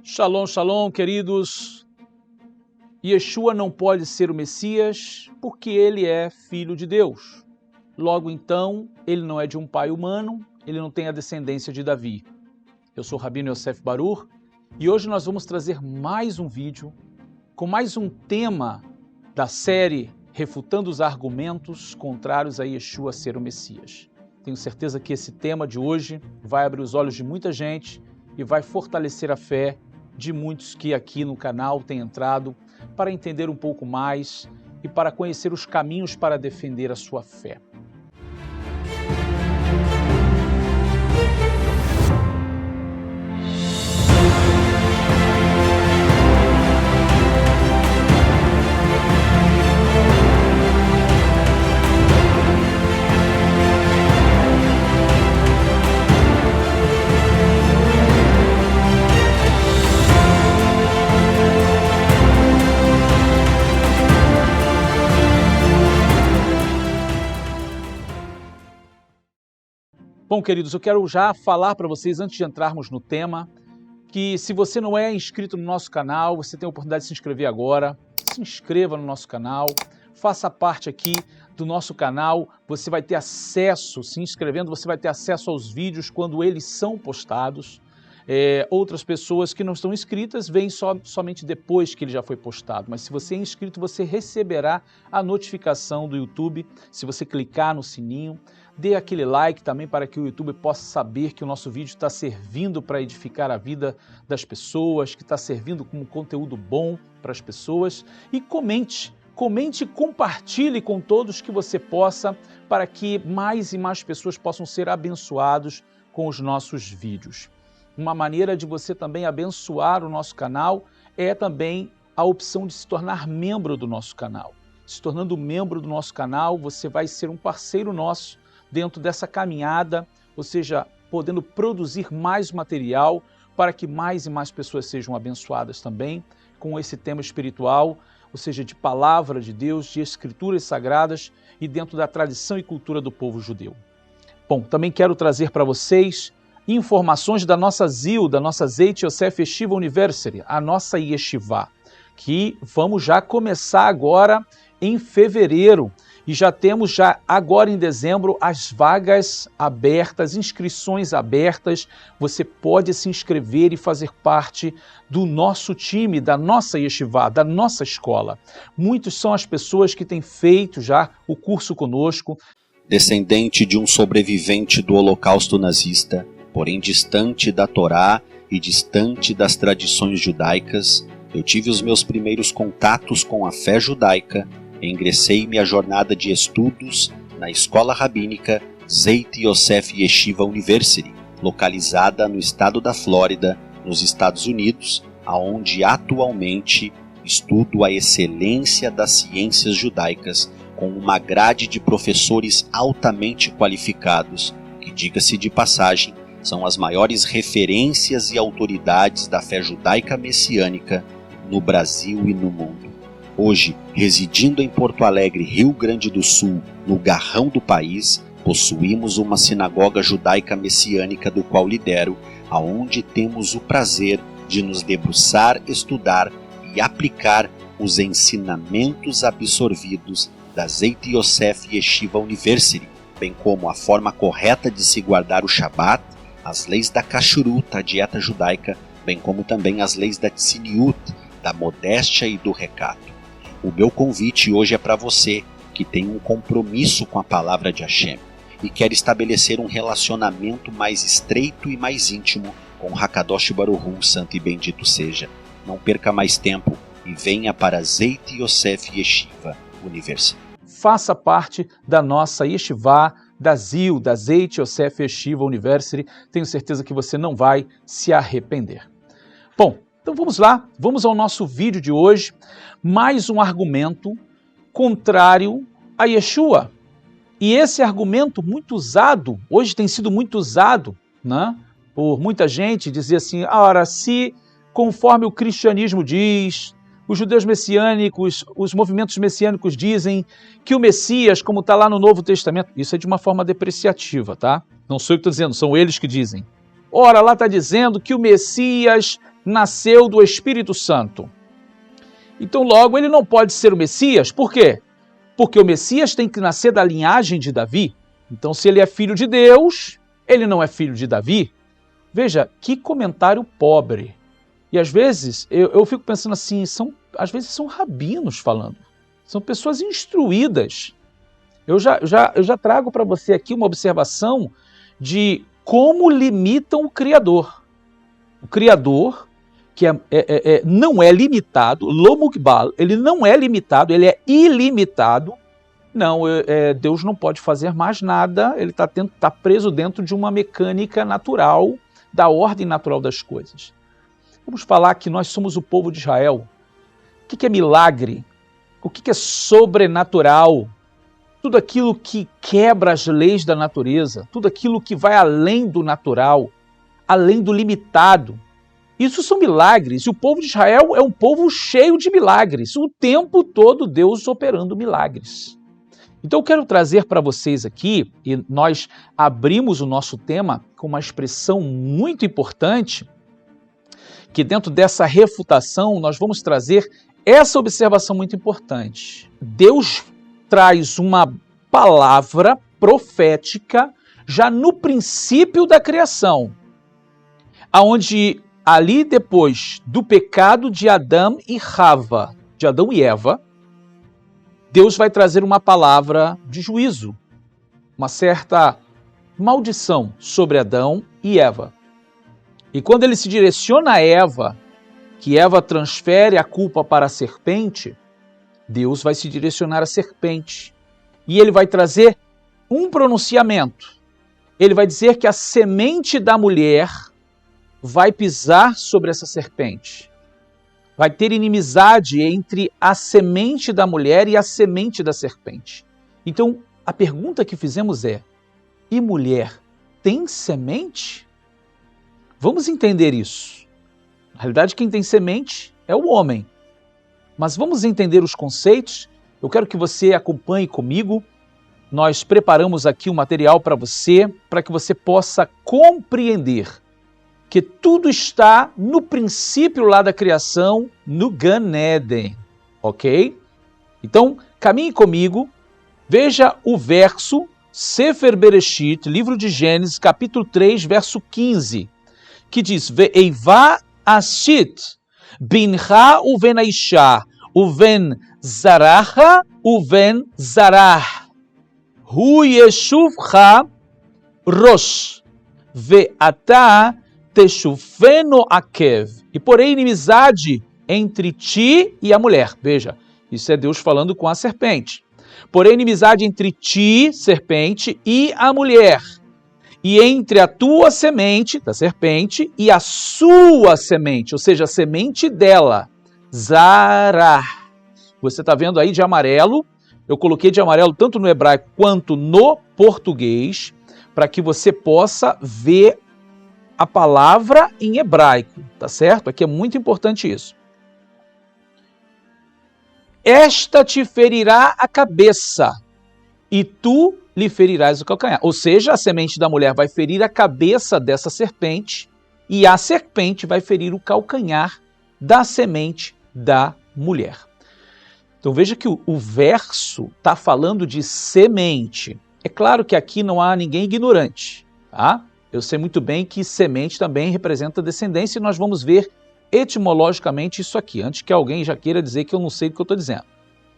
Shalom, shalom, queridos. Yeshua não pode ser o Messias porque ele é filho de Deus. Logo então, ele não é de um pai humano, ele não tem a descendência de Davi. Eu sou o Rabino Yosef Barur e hoje nós vamos trazer mais um vídeo com mais um tema da série Refutando os Argumentos Contrários a Yeshua ser o Messias. Tenho certeza que esse tema de hoje vai abrir os olhos de muita gente e vai fortalecer a fé de muitos que aqui no canal têm entrado para entender um pouco mais e para conhecer os caminhos para defender a sua fé. Bom, queridos, eu quero já falar para vocês, antes de entrarmos no tema, que se você não é inscrito no nosso canal, você tem a oportunidade de se inscrever agora. Se inscreva no nosso canal, faça parte aqui do nosso canal, você vai ter acesso, se inscrevendo, você vai ter acesso aos vídeos quando eles são postados. Outras pessoas que não estão inscritas veem somente depois que ele já foi postado, mas se você é inscrito, você receberá a notificação do YouTube, se você clicar no sininho. Dê aquele like também para que o YouTube possa saber que o nosso vídeo está servindo para edificar a vida das pessoas, que está servindo como conteúdo bom para as pessoas. E comente e compartilhe com todos que você possa, para que mais e mais pessoas possam ser abençoados com os nossos vídeos. Uma maneira de você também abençoar o nosso canal é também a opção de se tornar membro do nosso canal. Se tornando membro do nosso canal, você vai ser um parceiro nosso dentro dessa caminhada, ou seja, podendo produzir mais material para que mais e mais pessoas sejam abençoadas também com esse tema espiritual, ou seja, de palavra de Deus, de escrituras sagradas e dentro da tradição e cultura do povo judeu. Bom, também quero trazer para vocês informações da nossa ZIL, da nossa Zeit Yosef Yeshiva University, a nossa Yeshiva, que vamos já começar agora em fevereiro. E já temos agora em dezembro as vagas abertas, inscrições abertas. Você pode se inscrever e fazer parte do nosso time, da nossa yeshiva, da nossa escola. Muitos são as pessoas que têm feito já o curso conosco. Descendente de um sobrevivente do Holocausto nazista, porém distante da Torá e distante das tradições judaicas, eu tive os meus primeiros contatos com a fé judaica. Ingressei minha jornada de estudos na escola rabínica Zeit Yosef Yeshiva University, localizada no estado da Flórida, nos Estados Unidos, aonde atualmente estudo a excelência das ciências judaicas com uma grade de professores altamente qualificados, que, diga-se de passagem, são as maiores referências e autoridades da fé judaica messiânica no Brasil e no mundo. Hoje, residindo em Porto Alegre, Rio Grande do Sul, no garrão do país, possuímos uma sinagoga judaica messiânica do qual lidero, aonde temos o prazer de nos debruçar, estudar e aplicar os ensinamentos absorvidos da Zeit Yosef Yeshiva University, bem como a forma correta de se guardar o Shabat, as leis da Kashrut, a dieta judaica, bem como também as leis da Tzniut, da modéstia e do recato. O meu convite hoje é para você que tem um compromisso com a palavra de Hashem e quer estabelecer um relacionamento mais estreito e mais íntimo com Hakadosh Baruch Hu, santo e bendito seja. Não perca mais tempo e venha para Zeit Yosef Yeshiva University. Faça parte da nossa Yeshiva, da ZIL, da Zeit Yosef Yeshiva University. Tenho certeza que você não vai se arrepender. Bom, então vamos lá, vamos ao nosso vídeo de hoje. Mais um argumento contrário a Yeshua. E esse argumento muito usado, hoje tem sido muito usado, né, por muita gente, dizer assim, ora, se conforme o cristianismo diz, os judeus messiânicos, os movimentos messiânicos dizem que o Messias, como está lá no Novo Testamento, isso é de uma forma depreciativa, tá? Não sou eu que estou dizendo, são eles que dizem. Ora, lá está dizendo que o Messias nasceu do Espírito Santo. Então, logo, ele não pode ser o Messias. Por quê? Porque o Messias tem que nascer da linhagem de Davi. Então, se ele é filho de Deus, ele não é filho de Davi. Veja, que comentário pobre. E às vezes, eu fico pensando assim, às vezes são rabinos falando. São pessoas instruídas. Eu já trago para você aqui uma observação de como limitam o Criador. O Criador, que não é limitado, Lo Mukbal, ele não é limitado, ele é ilimitado. Não, Deus não pode fazer mais nada, ele está preso dentro de uma mecânica natural, da ordem natural das coisas. Vamos falar que nós somos o povo de Israel. O que é milagre? O que é sobrenatural? Tudo aquilo que quebra as leis da natureza, tudo aquilo que vai além do natural, além do limitado. Isso são milagres, e o povo de Israel é um povo cheio de milagres, o tempo todo Deus operando milagres. Então eu quero trazer para vocês aqui, e nós abrimos o nosso tema com uma expressão muito importante, que dentro dessa refutação nós vamos trazer essa observação muito importante. Deus traz uma palavra profética já no princípio da criação, aonde ali depois do pecado de Adão e Rava, de Adão e Eva, Deus vai trazer uma palavra de juízo, uma certa maldição sobre Adão e Eva. E quando ele se direciona a Eva, que Eva transfere a culpa para a serpente, Deus vai se direcionar à serpente. E ele vai trazer um pronunciamento. Ele vai dizer que a semente da mulher vai pisar sobre essa serpente. Vai ter inimizade entre a semente da mulher e a semente da serpente. Então, a pergunta que fizemos é: e mulher tem semente? Vamos entender isso. Na realidade, quem tem semente é o homem. Mas vamos entender os conceitos. Eu quero que você acompanhe comigo. Nós preparamos aqui um material para que você possa compreender que tudo está no princípio lá da criação, no Gan Eden, ok? Então, caminhe comigo, veja o verso Sefer Bereshit, livro de Gênesis, capítulo 3, verso 15, que diz: Ve'eiva ashit bincha uven aisha uven zaracha uven zarah hu yeshuvcha rosh ve'ata techufeno akev. E porém inimizade entre ti e a mulher. Veja, isso é Deus falando com a serpente. Porém inimizade entre ti, serpente, e a mulher. E entre a tua semente, da serpente, e a sua semente, ou seja, a semente dela, Zarah. Você está vendo aí de amarelo, eu coloquei de amarelo tanto no hebraico quanto no português, para que você possa ver a palavra em hebraico, tá certo? Aqui é muito importante isso. Esta te ferirá a cabeça, e tu lhe ferirás o calcanhar. Ou seja, a semente da mulher vai ferir a cabeça dessa serpente, e a serpente vai ferir o calcanhar da semente da mulher. Então veja que o verso está falando de semente. É claro que aqui não há ninguém ignorante, tá? Eu sei muito bem que semente também representa descendência e nós vamos ver etimologicamente isso aqui, antes que alguém já queira dizer que eu não sei o que eu estou dizendo,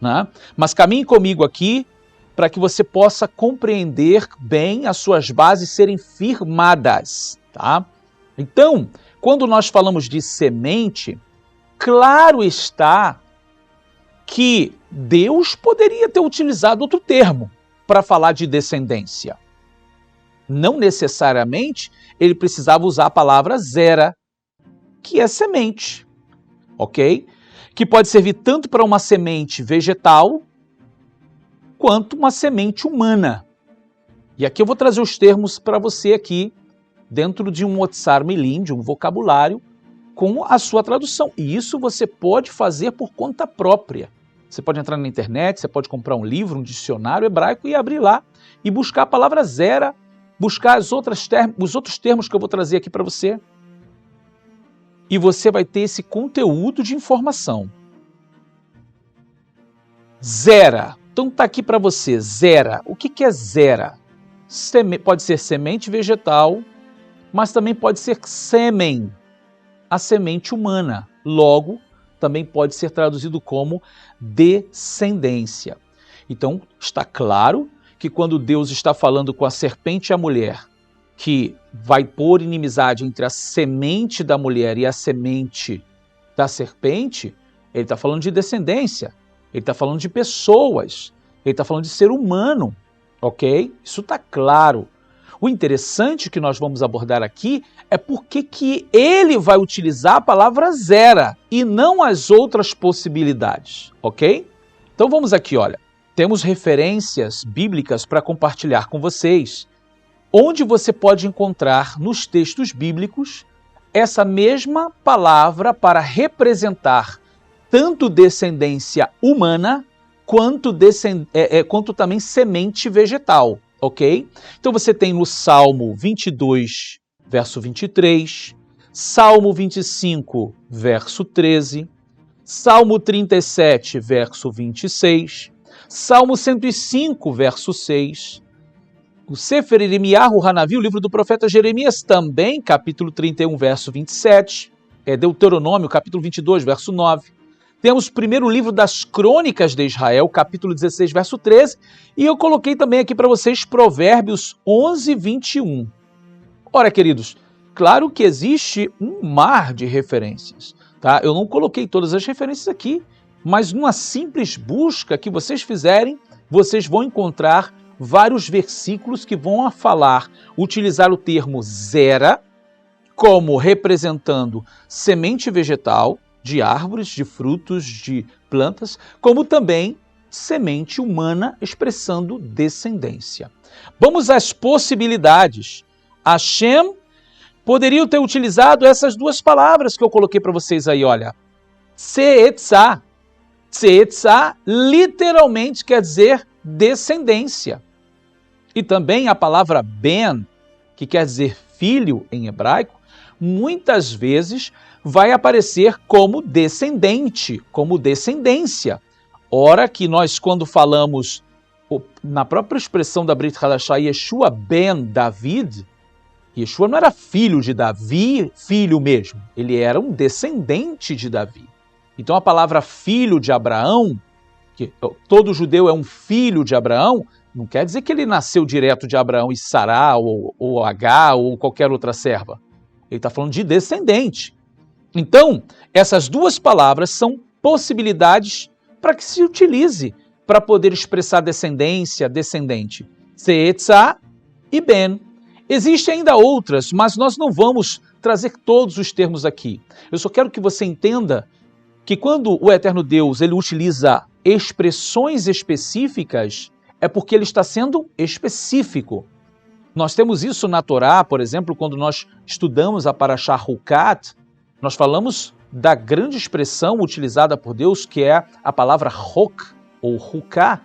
né? Mas caminhe comigo aqui para que você possa compreender bem as suas bases serem firmadas, tá? Então, quando nós falamos de semente, claro está que Deus poderia ter utilizado outro termo para falar de descendência. Não necessariamente ele precisava usar a palavra zera, que é semente, ok? Que pode servir tanto para uma semente vegetal, quanto uma semente humana. E aqui eu vou trazer os termos para você aqui, dentro de um Otsar Milim, de um vocabulário, com a sua tradução. E isso você pode fazer por conta própria. Você pode entrar na internet, você pode comprar um livro, um dicionário hebraico e abrir lá e buscar a palavra zera, buscar os outros termos que eu vou trazer aqui para você. e você vai ter esse conteúdo de informação. Zera. Então tá aqui para você, zera. O que é zera? Pode ser semente vegetal, mas também pode ser sêmen, a semente humana. Logo, também pode ser traduzido como descendência. Então, está claro que quando Deus está falando com a serpente e a mulher, que vai pôr inimizade entre a semente da mulher e a semente da serpente, ele está falando de descendência, ele está falando de pessoas, ele está falando de ser humano, ok? Isso está claro. O interessante que nós vamos abordar aqui é porque que ele vai utilizar a palavra zera e não as outras possibilidades, ok? Então vamos aqui, olha. Temos referências bíblicas para compartilhar com vocês, onde você pode encontrar nos textos bíblicos essa mesma palavra para representar tanto descendência humana quanto também semente vegetal, ok? Então você tem no Salmo 22, verso 23, Salmo 25, verso 13, Salmo 37, verso 26, Salmo 105, verso 6, o Sefer Irmiyahu Hanavi, o livro do profeta Jeremias, também, capítulo 31, verso 27, Deuteronômio, capítulo 22, verso 9, temos o primeiro livro das Crônicas de Israel, capítulo 16, verso 13, e eu coloquei também aqui para vocês Provérbios 11, 21. Ora, queridos, claro que existe um mar de referências, tá? Eu não coloquei todas as referências aqui, mas numa simples busca que vocês fizerem, vocês vão encontrar vários versículos que vão utilizar o termo zera como representando semente vegetal, de árvores, de frutos, de plantas, como também semente humana expressando descendência. Vamos às possibilidades. Hashem poderia ter utilizado essas duas palavras que eu coloquei para vocês aí, olha. Tzeetzah. Tzeetzah literalmente quer dizer descendência. E também a palavra ben, que quer dizer filho em hebraico, muitas vezes vai aparecer como descendente, como descendência. Ora que nós, quando falamos na própria expressão da Brit Hadashah, Yeshua ben David, Yeshua não era filho de Davi, filho mesmo, ele era um descendente de Davi. Então a palavra filho de Abraão, que todo judeu é um filho de Abraão, não quer dizer que ele nasceu direto de Abraão e Sará, ou Agá, ou qualquer outra serva. Ele está falando de descendente. Então, essas duas palavras são possibilidades para que se utilize para poder expressar descendência, descendente. Tzeetzah e ben. Existem ainda outras, mas nós não vamos trazer todos os termos aqui. Eu só quero que você entenda que quando o Eterno Deus ele utiliza expressões específicas, é porque ele está sendo específico. Nós temos isso na Torá, por exemplo, quando nós estudamos a Parashá Hukat, nós falamos da grande expressão utilizada por Deus, que é a palavra Hok, ou Huká,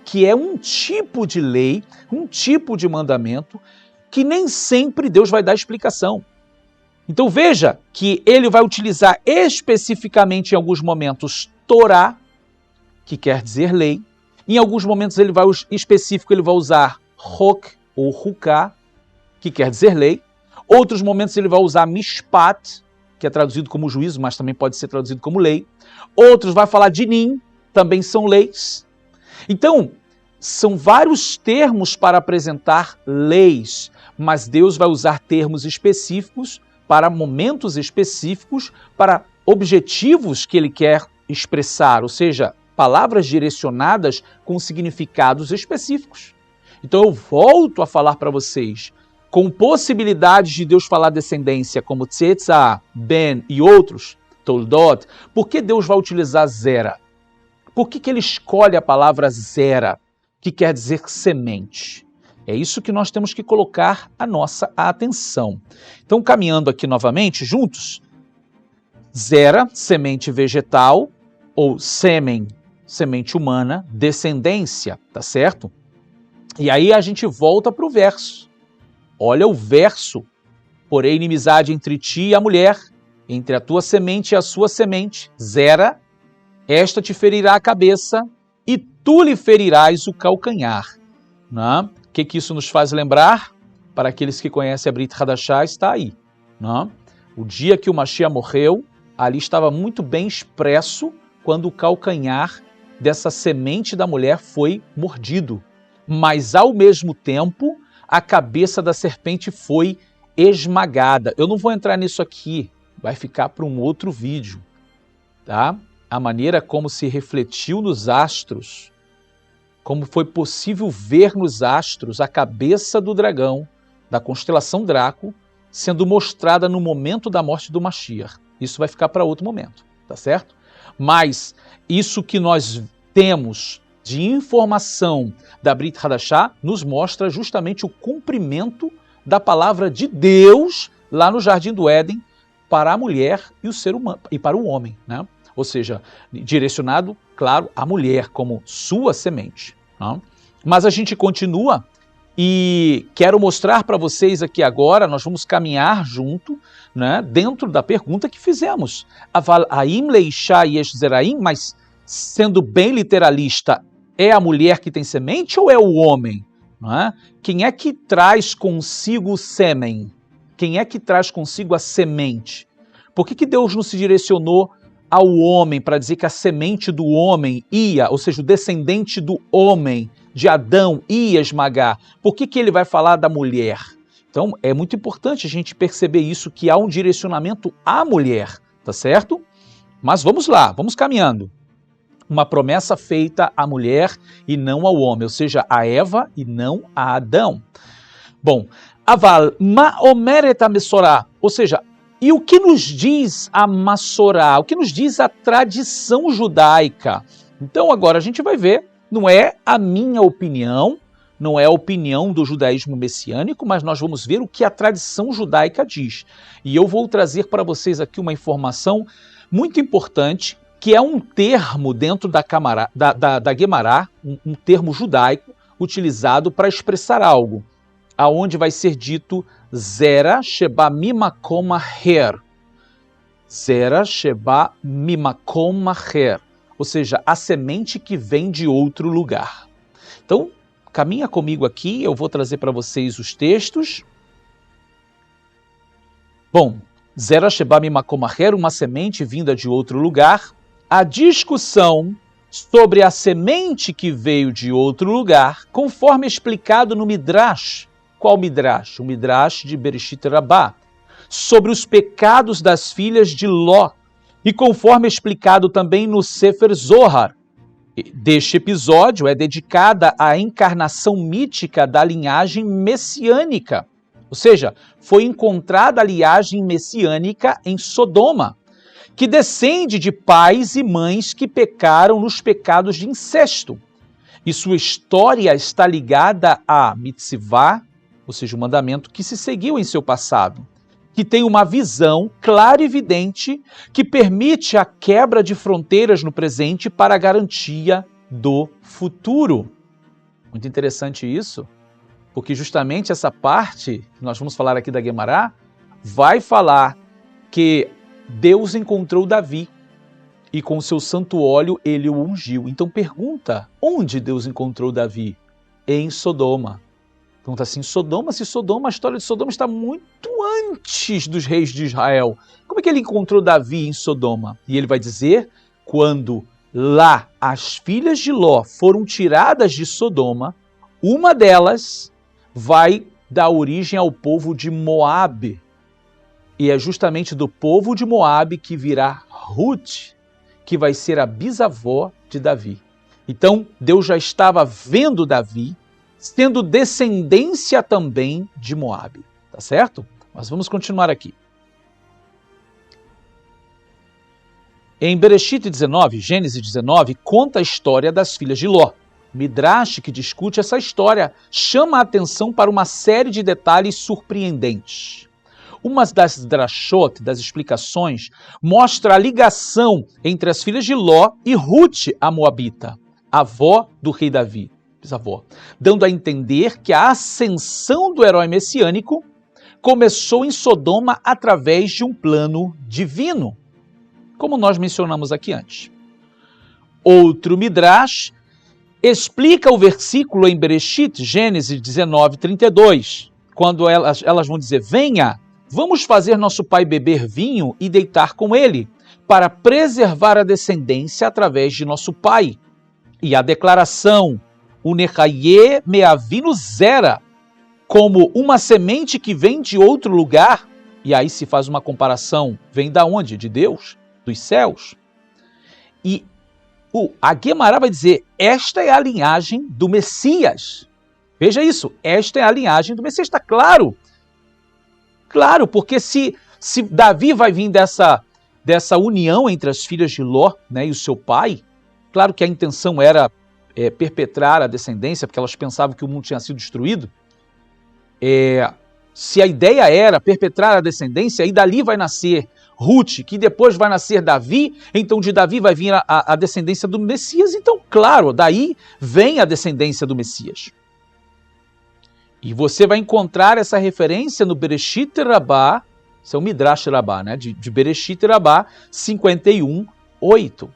que é um tipo de lei, um tipo de mandamento, que nem sempre Deus vai dar explicação. Então veja que ele vai utilizar especificamente em alguns momentos Torá, que quer dizer lei, em alguns momentos ele vai usar Hok, ou Huká, que quer dizer lei, outros momentos ele vai usar Mishpat, que é traduzido como juízo, mas também pode ser traduzido como lei. Outros vai falar dinim, também são leis. Então, são vários termos para apresentar leis, mas Deus vai usar termos específicos para momentos específicos, para objetivos que ele quer expressar, ou seja, palavras direcionadas com significados específicos. Então eu volto a falar para vocês, com possibilidades de Deus falar descendência, como Tzeetzah, Ben e outros, Toldot, por que Deus vai utilizar zera? Por que ele escolhe a palavra zera, que quer dizer semente? É isso que nós temos que colocar a nossa atenção. Então, caminhando aqui novamente, juntos, zera, semente vegetal, ou sêmen, semente humana, descendência, tá certo? E aí a gente volta para o verso. Olha o verso. Porém, inimizade entre ti e a mulher, entre a tua semente e a sua semente, Zera, esta te ferirá a cabeça e tu lhe ferirás o calcanhar. O que isso nos faz lembrar? Para aqueles que conhecem a Brit Hadashah, está aí. O dia que o Mashiach morreu, ali estava muito bem expresso quando o calcanhar dessa semente da mulher foi mordido. Mas, ao mesmo tempo, a cabeça da serpente foi esmagada. Eu não vou entrar nisso aqui, vai ficar para um outro vídeo. Tá? A maneira como se refletiu nos astros, como foi possível ver nos astros a cabeça do dragão, da constelação Draco, sendo mostrada no momento da morte do Mashiach. Isso vai ficar para outro momento, tá certo? Mas isso que nós temos de informação da Brit Hadashah nos mostra justamente o cumprimento da palavra de Deus lá no Jardim do Éden para a mulher e o ser humano e para o homem, né? Ou seja, direcionado, claro, à mulher como sua semente. Né? Mas a gente continua e quero mostrar para vocês aqui agora, nós vamos caminhar junto, né, dentro da pergunta que fizemos. Aim leisha yesh zeraim, mas sendo bem literalista, é a mulher que tem semente ou é o homem? Não é? Quem é que traz consigo o sêmen? Quem é que traz consigo a semente? Por que Deus não se direcionou ao homem para dizer que a semente do homem ia, ou seja, o descendente do homem, de Adão, ia esmagar? Por que ele vai falar da mulher? Então, é muito importante a gente perceber isso, que há um direcionamento à mulher, tá certo? Mas vamos lá, vamos caminhando. Uma promessa feita à mulher e não ao homem, ou seja, a Eva e não a Adão. Bom, aval ma omeret a Mesorá, ou seja, e o que nos diz a Massorá, o que nos diz a tradição judaica? Então agora a gente vai ver, não é a minha opinião, não é a opinião do judaísmo messiânico, mas nós vamos ver o que a tradição judaica diz. E eu vou trazer para vocês aqui uma informação muito importante, que é um termo dentro da Guemará, um termo judaico utilizado para expressar algo, aonde vai ser dito Zera sheba mimakom acher. Zera sheba mimakom acher. Ou seja, a semente que vem de outro lugar. Então, caminha comigo aqui, eu vou trazer para vocês os textos. Bom, Zera sheba mimakom acher, uma semente vinda de outro lugar. A discussão sobre a semente que veio de outro lugar, conforme explicado no Midrash. Qual Midrash? O Midrash de Bereshit Rabbah, sobre os pecados das filhas de Ló, e conforme explicado também no Sefer Zohar. Deste episódio é dedicada à encarnação mítica da linhagem messiânica, ou seja, foi encontrada a linhagem messiânica em Sodoma, que descende de pais e mães que pecaram nos pecados de incesto. E sua história está ligada à mitzvah, ou seja, o mandamento que se seguiu em seu passado, que tem uma visão clara e evidente que permite a quebra de fronteiras no presente para a garantia do futuro. Muito interessante isso, porque justamente essa parte que nós vamos falar aqui da Guemará vai falar que Deus encontrou Davi e com o seu santo óleo ele o ungiu. Então pergunta, onde Deus encontrou Davi? Em Sodoma. Pergunta assim, Sodoma, se Sodoma, a história de Sodoma está muito antes dos reis de Israel. Como é que ele encontrou Davi em Sodoma? E ele vai dizer, quando lá as filhas de Ló foram tiradas de Sodoma, uma delas vai dar origem ao povo de Moabe. E é justamente do povo de Moabe que virá Ruth, que vai ser a bisavó de Davi. Então, Deus já estava vendo Davi, sendo descendência também de Moabe, tá certo? Mas vamos continuar aqui. Em Bereshit 19, Gênesis 19, conta a história das filhas de Ló. Midrash, que discute essa história, chama a atenção para uma série de detalhes surpreendentes. Uma das drashot, das explicações, mostra a ligação entre as filhas de Ló e Ruth, a Moabita, avó do rei Davi, bisavó, dando a entender que a ascensão do herói messiânico começou em Sodoma através de um plano divino, como nós mencionamos aqui antes. Outro Midrash explica o versículo em Bereshit, Gênesis 19:32, quando elas vão dizer: venha, vamos fazer nosso pai beber vinho e deitar com ele, para preservar a descendência através de nosso pai. E a declaração, Unechaye meavinu zera, como uma semente que vem de outro lugar, e aí se faz uma comparação, vem da onde? De Deus, dos céus. E a Guemará vai dizer, esta é a linhagem do Messias. Veja isso, esta é a linhagem do Messias, está claro. Claro, porque se Davi vai vir dessa união entre as filhas de Ló, né, e o seu pai, claro que a intenção era perpetrar a descendência, porque elas pensavam que o mundo tinha sido destruído. Se a ideia era perpetrar a descendência, e dali vai nascer Ruth, que depois vai nascer Davi, então de Davi vai vir a descendência do Messias, então claro, daí vem a descendência do Messias. E você vai encontrar essa referência no Bereshit Rabbah, esse é o Midrash Rabbah, né? de Bereshit Rabbah 51:8.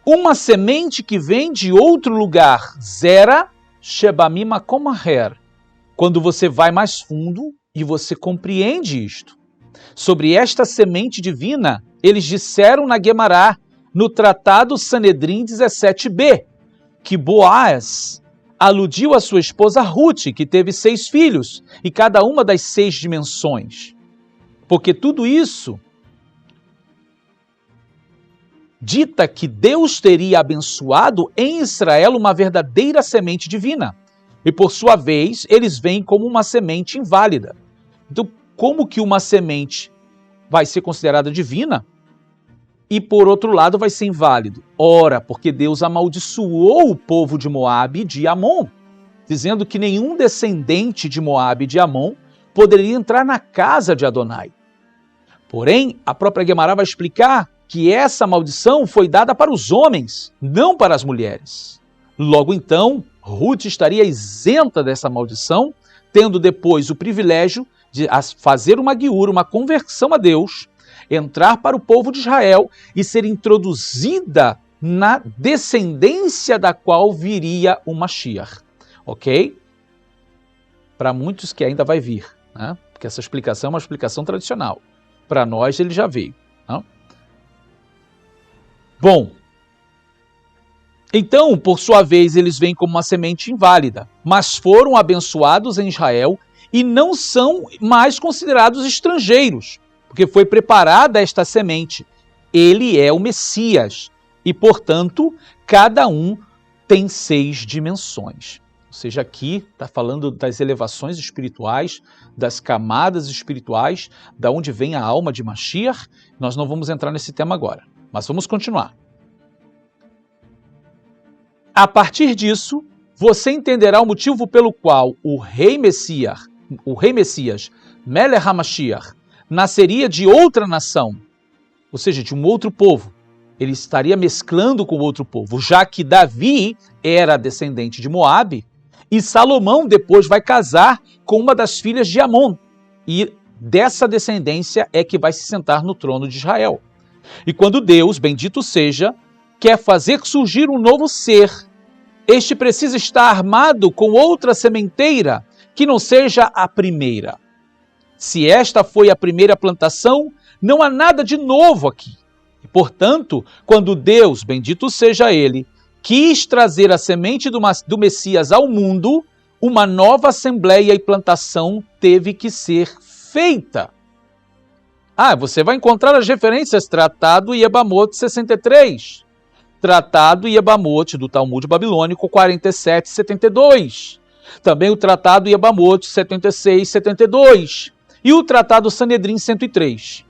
Uma semente que vem de outro lugar, Zera Shebamim Makom Aher. Quando você vai mais fundo e você compreende isto. Sobre esta semente divina, eles disseram na Guemará, no Tratado Sanedrim 17b, que Boaz aludiu à sua esposa Ruth, que teve 6 filhos, e cada uma das 6 dimensões. Porque tudo isso dita que Deus teria abençoado em Israel uma verdadeira semente divina. E por sua vez, eles veem como uma semente inválida. Então, como que uma semente vai ser considerada divina e, por outro lado, vai ser inválido? Ora, porque Deus amaldiçoou o povo de Moabe e de Amon, dizendo que nenhum descendente de Moabe e de Amon poderia entrar na casa de Adonai. Porém, a própria Guemará vai explicar que essa maldição foi dada para os homens, não para as mulheres. Logo então, Ruth estaria isenta dessa maldição, tendo depois o privilégio de fazer uma guiura, uma conversão a Deus, entrar para o povo de Israel e ser introduzida na descendência da qual viria o Mashiach. Ok? Para muitos que ainda vai vir, né? Porque essa explicação é uma explicação tradicional. Para nós ele já veio. Né? Bom, então, por sua vez, eles vêm como uma semente inválida, mas foram abençoados em Israel e não são mais considerados estrangeiros, porque foi preparada esta semente. Ele é o Messias e, portanto, cada um tem 6 dimensões. Ou seja, aqui está falando das elevações espirituais, das camadas espirituais, da onde vem a alma de Mashiach. Nós não vamos entrar nesse tema agora, mas vamos continuar. A partir disso, você entenderá o motivo pelo qual o rei Messias, Melech HaMashiach, nasceria de outra nação, ou seja, de um outro povo. Ele estaria mesclando com outro povo, já que Davi era descendente de Moabe, e Salomão depois vai casar com uma das filhas de Amon, e dessa descendência é que vai se sentar no trono de Israel. E quando Deus, bendito seja, quer fazer surgir um novo ser, este precisa estar armado com outra sementeira que não seja a primeira. Se esta foi a primeira plantação, não há nada de novo aqui. E, portanto, quando Deus, bendito seja Ele, quis trazer a semente do Messias ao mundo, uma nova assembleia e plantação teve que ser feita. Você vai encontrar as referências Tratado Yebamot 63, Tratado Yebamot do Talmud Babilônico 47:72, também o Tratado Yebamot 76:72 e o Tratado Sanedrim 103.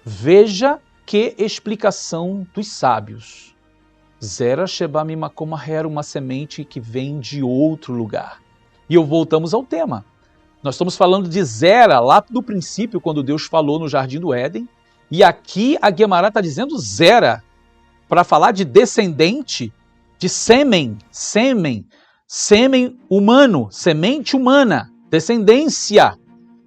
Veja que explicação dos sábios. Zera Shebamim Makom Aher, uma semente que vem de outro lugar. E voltamos ao tema. Nós estamos falando de Zera, lá do princípio, quando Deus falou no Jardim do Éden. E aqui a Guemará está dizendo Zera, para falar de descendente, de sêmen humano, semente humana. descendência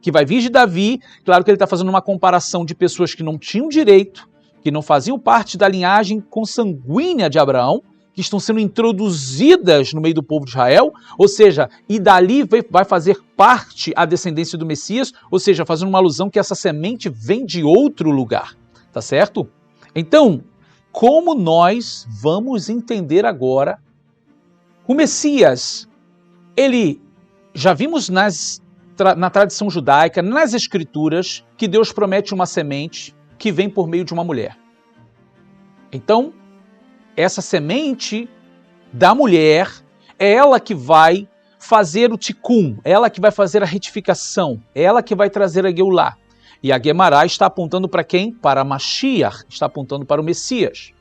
que vai vir de Davi. Claro que ele está fazendo uma comparação de pessoas que não tinham direito, que não faziam parte da linhagem consanguínea de Abraão, que estão sendo introduzidas no meio do povo de Israel, ou seja, e dali vai fazer parte a descendência do Messias, ou seja, fazendo uma alusão que essa semente vem de outro lugar, tá certo? Então, como nós vamos entender agora o Messias? Ele, já vimos na tradição judaica, nas escrituras, que Deus promete uma semente que vem por meio de uma mulher. Então, essa semente da mulher é ela que vai fazer o tikkun, ela que vai fazer a retificação, ela que vai trazer a Geulá. E a Guemará está apontando para quem? Para Mashiach, está apontando para o Messias.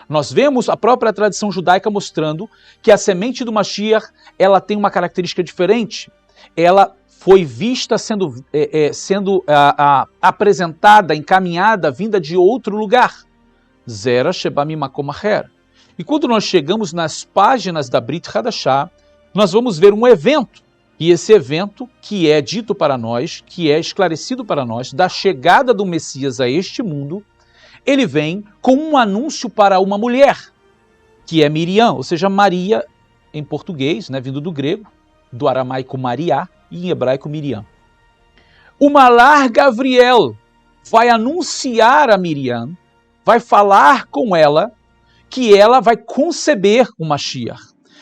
Nós vemos a própria tradição judaica mostrando que a semente do Mashiach, ela tem uma característica diferente. Ela foi vista sendo apresentada, encaminhada, vinda de outro lugar. Zera Sheba Mimakom Acher. E quando nós chegamos nas páginas da Brit Hadashah, nós vamos ver um evento. E esse evento, que é dito para nós, que é esclarecido para nós, da chegada do Messias a este mundo, ele vem com um anúncio para uma mulher, que é Miriam, ou seja, Maria em português, né, vindo do grego, do aramaico Maria, e em hebraico Miriam. O Malar Gabriel vai anunciar a Miriam, vai falar com ela, que ela vai conceber o Mashiach.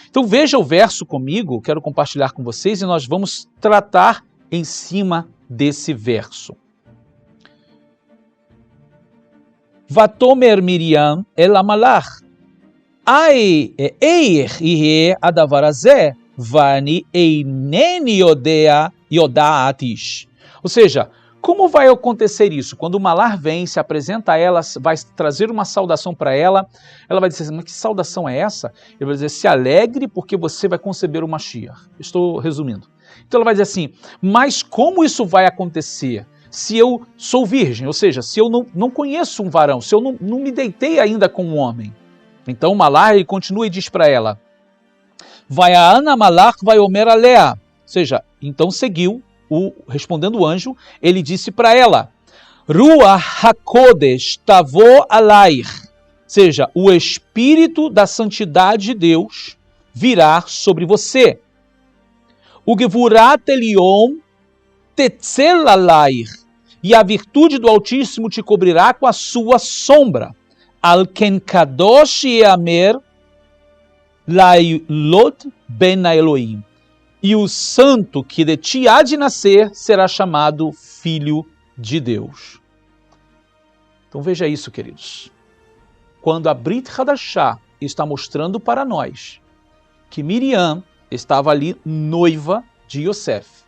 Então veja o verso comigo, quero compartilhar com vocês e nós vamos tratar em cima desse verso. Vatomer Miriam el Amalach, ai eir ihe adavar hazeh, vani eineni yodaatish. Ou seja, como vai acontecer isso? Quando o Malar vem, se apresenta a ela, vai trazer uma saudação para ela, ela vai dizer assim, mas que saudação é essa? Ele vai dizer, se alegre porque você vai conceber o Mashiach. Estou resumindo. Então ela vai dizer assim, mas como isso vai acontecer se eu sou virgem? Ou seja, se eu não conheço um varão, se eu não me deitei ainda com um homem. Então o Malar ele continua e diz para ela, vai a Ana Malach vai Omer Alea. Ou seja, então seguiu, respondendo o anjo, ele disse para ela, Ruach HaKodesh tavo alair, ou seja, o Espírito da Santidade de Deus virá sobre você. O Gevurat Elion tetzel alair, e a virtude do Altíssimo te cobrirá com a sua sombra. Al ken kadosh yeamer lailot ben Elohim. E o santo que de ti há de nascer será chamado Filho de Deus. Então veja isso, queridos. Quando a Brit Hadashah está mostrando para nós que Miriam estava ali noiva de Yosef,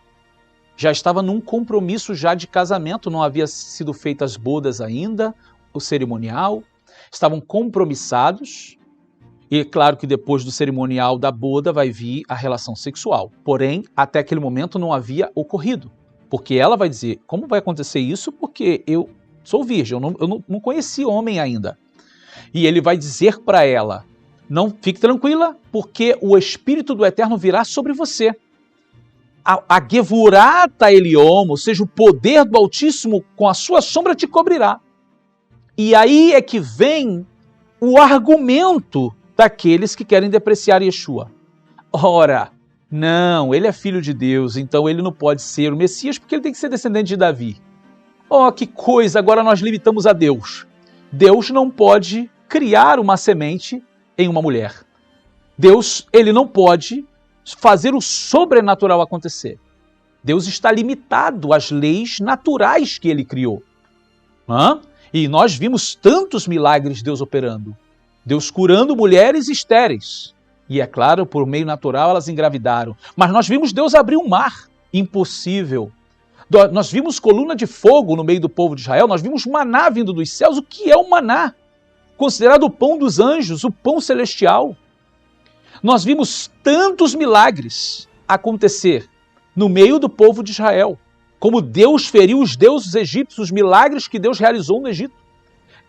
já estava num compromisso já de casamento, não havia sido feitas as bodas ainda, o cerimonial, estavam compromissados. E é claro que depois do cerimonial da boda vai vir a relação sexual. Porém, até aquele momento não havia ocorrido. Porque ela vai dizer, como vai acontecer isso? Porque eu sou virgem, eu não conheci homem ainda. E ele vai dizer para ela, não fique tranquila, porque o Espírito do Eterno virá sobre você. A Gevurata Eliom, ou seja, o poder do Altíssimo com a sua sombra te cobrirá. E aí é que vem o argumento daqueles que querem depreciar Yeshua. Ora, não, ele é filho de Deus, então ele não pode ser o Messias porque ele tem que ser descendente de Davi. Oh, que coisa, agora nós limitamos a Deus. Deus não pode criar uma semente em uma mulher. Deus, ele não pode fazer o sobrenatural acontecer. Deus está limitado às leis naturais que ele criou. E nós vimos tantos milagres de Deus operando. Deus curando mulheres estéreis. E é claro, por meio natural elas engravidaram. Mas nós vimos Deus abrir um mar. Impossível. Nós vimos coluna de fogo no meio do povo de Israel. Nós vimos maná vindo dos céus. O que é o maná? Considerado o pão dos anjos, o pão celestial. Nós vimos tantos milagres acontecer no meio do povo de Israel. Como Deus feriu os deuses egípcios, os milagres que Deus realizou no Egito.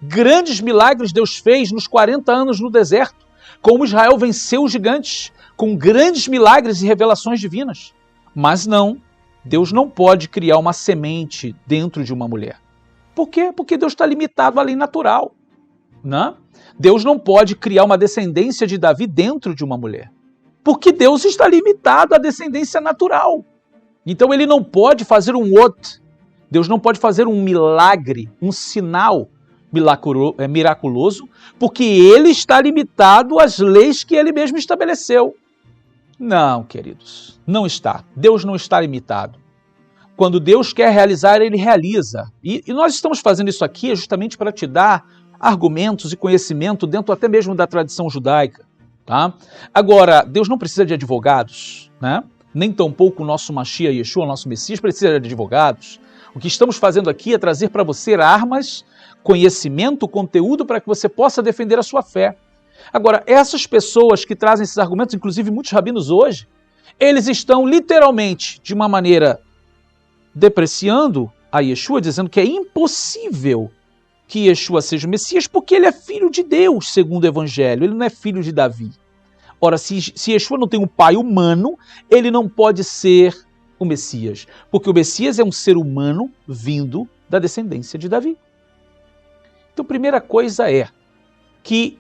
Grandes milagres Deus fez nos 40 anos no deserto, como Israel venceu os gigantes, com grandes milagres e revelações divinas. Mas não, Deus não pode criar uma semente dentro de uma mulher. Por quê? Porque Deus está limitado à lei natural, né? Deus não pode criar uma descendência de Davi dentro de uma mulher. Porque Deus está limitado à descendência natural. Então ele não pode fazer um outro. Deus não pode fazer um milagre, um sinal miraculoso, porque ele está limitado às leis que ele mesmo estabeleceu. Não, queridos, não está. Deus não está limitado. Quando Deus quer realizar, ele realiza. E nós estamos fazendo isso aqui justamente para te dar argumentos e conhecimento dentro até mesmo da tradição judaica. Tá? Agora, Deus não precisa de advogados, né? Nem tampouco o nosso Mashiach Yeshua, o nosso Messias, precisa de advogados. O que estamos fazendo aqui é trazer para você armas, conhecimento, conteúdo para que você possa defender a sua fé. Agora, essas pessoas que trazem esses argumentos, inclusive muitos rabinos hoje, eles estão literalmente, de uma maneira, depreciando a Yeshua, dizendo que é impossível que Yeshua seja o Messias, porque ele é filho de Deus, segundo o Evangelho, ele não é filho de Davi. Ora, se Yeshua não tem um pai humano, ele não pode ser o Messias, porque o Messias é um ser humano vindo da descendência de Davi. Então, primeira coisa é que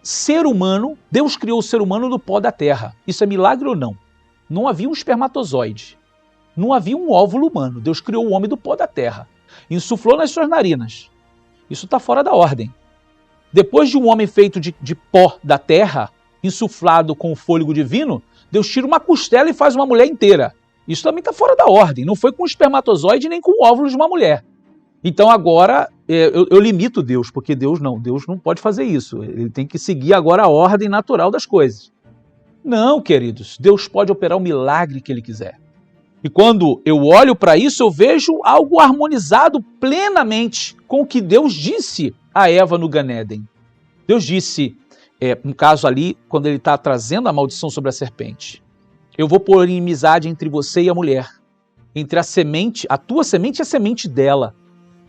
ser humano, Deus criou o ser humano do pó da terra. Isso é milagre ou não? Não havia um espermatozoide, não havia um óvulo humano. Deus criou o homem do pó da terra, insuflou nas suas narinas. Isso está fora da ordem. Depois de um homem feito de pó da terra, insuflado com o fôlego divino, Deus tira uma costela e faz uma mulher inteira. Isso também está fora da ordem. Não foi com o espermatozoide nem com o óvulo de uma mulher. Então agora eu limito Deus, porque Deus não pode fazer isso. Ele tem que seguir agora a ordem natural das coisas. Não, queridos, Deus pode operar o milagre que ele quiser. E quando eu olho para isso, eu vejo algo harmonizado plenamente com o que Deus disse a Eva no Gan Eden. Deus disse, no caso ali, quando ele está trazendo a maldição sobre a serpente, eu vou pôr inimizade entre você e a mulher, entre a semente, a tua semente e a semente dela.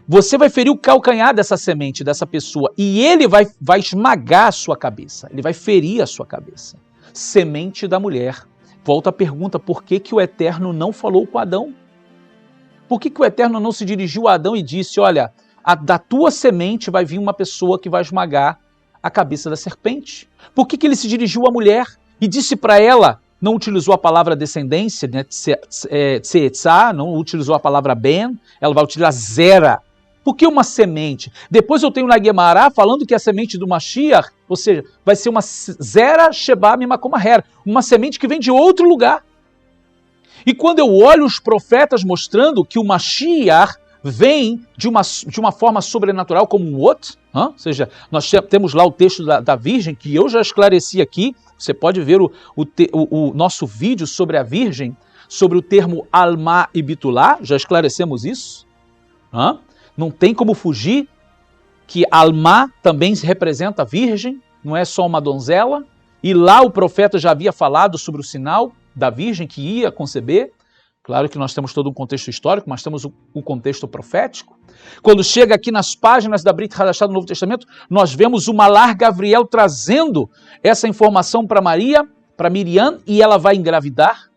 Você vai ferir o calcanhar dessa semente, dessa pessoa, e ele vai esmagar a sua cabeça, ele vai ferir a sua cabeça. Semente da mulher. Volta a pergunta, por que o Eterno não falou com Adão? Por que o Eterno não se dirigiu a Adão e disse, olha, da tua semente vai vir uma pessoa que vai esmagar a cabeça da serpente? Por que ele se dirigiu à mulher e disse para ela, não utilizou a palavra descendência, né, tsetzá, não utilizou a palavra ben, ela vai utilizar zera. Por que uma semente? Depois eu tenho na Guemará falando que a semente do Mashiach, ou seja, vai ser uma zera sheba mimakomaher, uma semente que vem de outro lugar. E quando eu olho os profetas mostrando que o Mashiach vem de uma forma sobrenatural como um outro, ou seja, nós temos lá o texto da Virgem, que eu já esclareci aqui, você pode ver o nosso vídeo sobre a Virgem, sobre o termo Alma e Bitulá, já esclarecemos isso. Não tem como fugir que Alma também representa a Virgem, não é só uma donzela, e lá o profeta já havia falado sobre o sinal da Virgem que ia conceber. Claro que nós temos todo um contexto histórico, mas temos o contexto profético. Quando chega aqui nas páginas da Brit Hadashah do Novo Testamento, nós vemos o Malar Gabriel trazendo essa informação para Maria, para Miriam, e ela vai engravidar.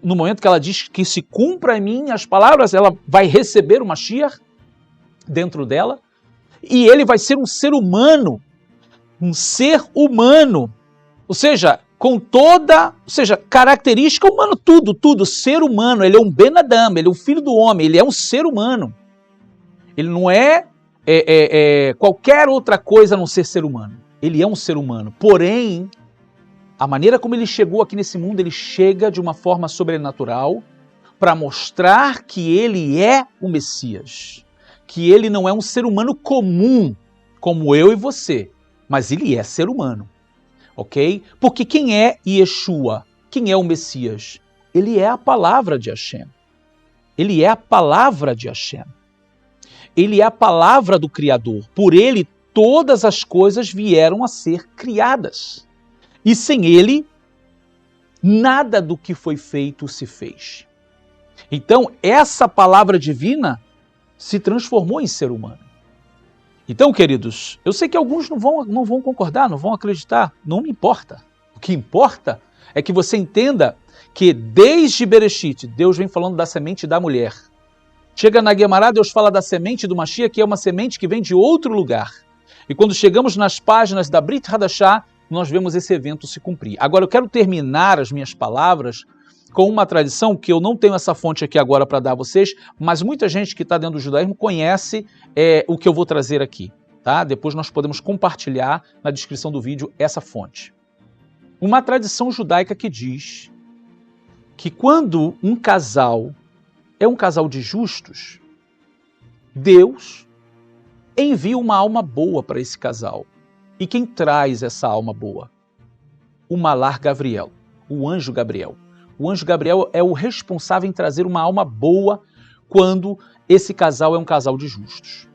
No momento que ela diz que se cumpra em mim as palavras, ela vai receber o Mashiach dentro dela, e ele vai ser um ser humano, ou seja, com toda, característica humana, tudo, ser humano, ele é um Ben Adam, ele é um filho do homem, ele é um ser humano. Ele não é qualquer outra coisa a não ser humano. Ele é um ser humano. Porém, a maneira como ele chegou aqui nesse mundo, ele chega de uma forma sobrenatural para mostrar que ele é o Messias. Que ele não é um ser humano comum, como eu e você, mas ele é ser humano. Ok? Porque quem é Yeshua? Quem é o Messias? Ele é a palavra de Hashem. Ele é a palavra de Hashem. Ele é a palavra do Criador. Por ele, todas as coisas vieram a ser criadas. E sem ele, nada do que foi feito se fez. Então, essa palavra divina se transformou em ser humano. Então, queridos, eu sei que alguns não vão concordar, não vão acreditar, não me importa. O que importa é que você entenda que desde Bereshit, Deus vem falando da semente da mulher. Chega na Guemará, Deus fala da semente do Mashiach, que é uma semente que vem de outro lugar. E quando chegamos nas páginas da Brit Hadashah, nós vemos esse evento se cumprir. Agora eu quero terminar as minhas palavras com uma tradição que eu não tenho essa fonte aqui agora para dar a vocês, mas muita gente que está dentro do judaísmo conhece o que eu vou trazer aqui. Tá? Depois nós podemos compartilhar na descrição do vídeo essa fonte. Uma tradição judaica que diz que quando um casal é um casal de justos, Deus envia uma alma boa para esse casal. E quem traz essa alma boa? O Malar Gabriel, o anjo Gabriel. O anjo Gabriel é o responsável em trazer uma alma boa quando esse casal é um casal de justos.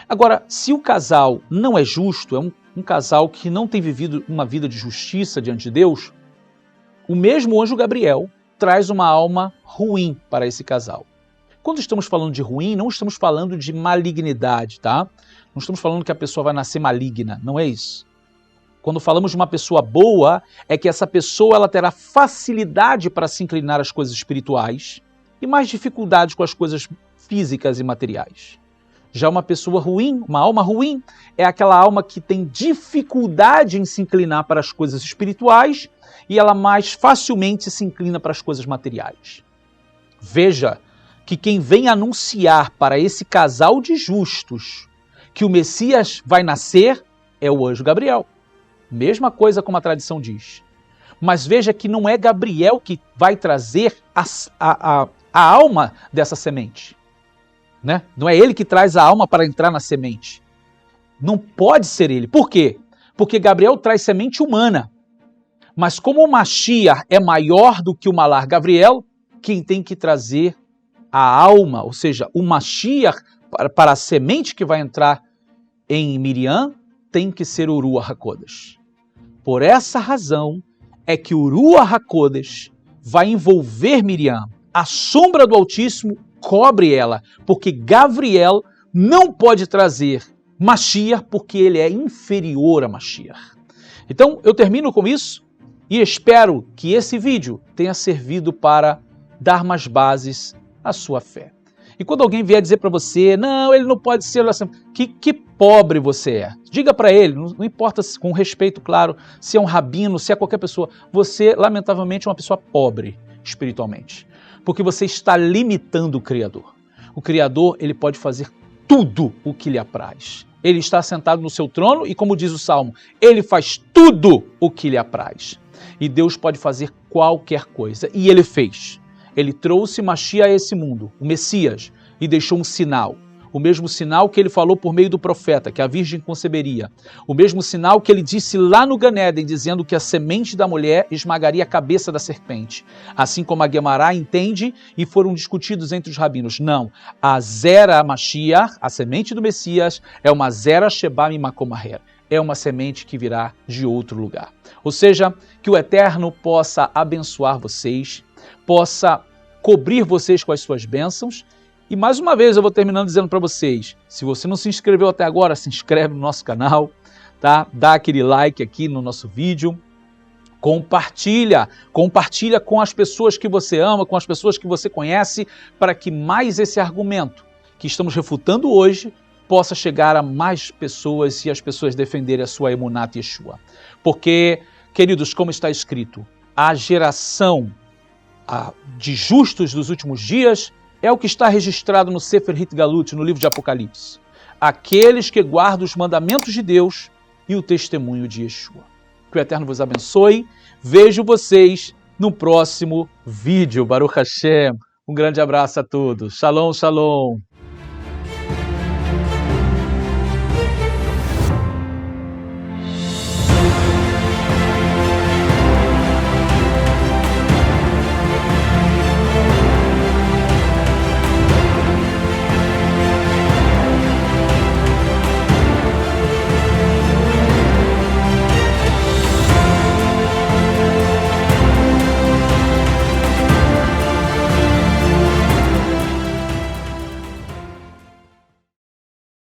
Agora, se o casal não é justo, é um casal que não tem vivido uma vida de justiça diante de Deus, o mesmo anjo Gabriel traz uma alma ruim para esse casal. Quando estamos falando de ruim, não estamos falando de malignidade, tá? Não estamos falando que a pessoa vai nascer maligna, não é isso. Quando falamos de uma pessoa boa, é que essa pessoa ela terá facilidade para se inclinar às coisas espirituais e mais dificuldades com as coisas físicas e materiais. Já uma pessoa ruim, uma alma ruim, é aquela alma que tem dificuldade em se inclinar para as coisas espirituais e ela mais facilmente se inclina para as coisas materiais. Veja que quem vem anunciar para esse casal de justos que o Messias vai nascer é o anjo Gabriel. Mesma coisa como a tradição diz. Mas veja que não é Gabriel que vai trazer a alma dessa semente. Né? Não é ele que traz a alma para entrar na semente. Não pode ser ele. Por quê? Porque Gabriel traz semente humana. Mas como o Mashiach é maior do que o Malar Gabriel, quem tem que trazer a alma, ou seja, o Mashiach para a semente que vai entrar em Miriam, tem que ser o Ruach HaKodesh. Por essa razão é que o Ruach HaKodesh vai envolver Miriam. A sombra do Altíssimo cobre ela, porque Gabriel não pode trazer Mashiach porque ele é inferior a Mashiach. Então eu termino com isso e espero que esse vídeo tenha servido para dar mais bases à sua fé. E quando alguém vier dizer para você, não, ele não pode ser assim, que pobre você é. Diga para ele, não importa, com respeito, claro, se é um rabino, se é qualquer pessoa, você, lamentavelmente, é uma pessoa pobre espiritualmente. Porque você está limitando o Criador. O Criador, ele pode fazer tudo o que lhe apraz. Ele está sentado no seu trono e, como diz o Salmo, ele faz tudo o que lhe apraz. E Deus pode fazer qualquer coisa. E ele fez. Ele trouxe Mashiach a esse mundo, o Messias, e deixou um sinal. O mesmo sinal que ele falou por meio do profeta, que a virgem conceberia. O mesmo sinal que ele disse lá no Gan Eden, dizendo que a semente da mulher esmagaria a cabeça da serpente. Assim como a Guemará entende e foram discutidos entre os rabinos. Não, a Zera Mashiach, a semente do Messias, é uma Zera Sheba Mimakomaher. É uma semente que virá de outro lugar. Ou seja, que o Eterno possa abençoar vocês, possa cobrir vocês com as suas bênçãos. E mais uma vez eu vou terminando dizendo para vocês, se você não se inscreveu até agora, se inscreve no nosso canal, tá? Dá aquele like aqui no nosso vídeo, compartilha com as pessoas que você ama, com as pessoas que você conhece, para que mais esse argumento que estamos refutando hoje possa chegar a mais pessoas e as pessoas defenderem a sua Emunat Yeshua. Porque, queridos, como está escrito, a geração de justos dos últimos dias é o que está registrado no Sefer Hitgalut, no livro de Apocalipse. Aqueles que guardam os mandamentos de Deus e o testemunho de Yeshua. Que o Eterno vos abençoe. Vejo vocês no próximo vídeo. Baruch Hashem. Um grande abraço a todos. Shalom, shalom.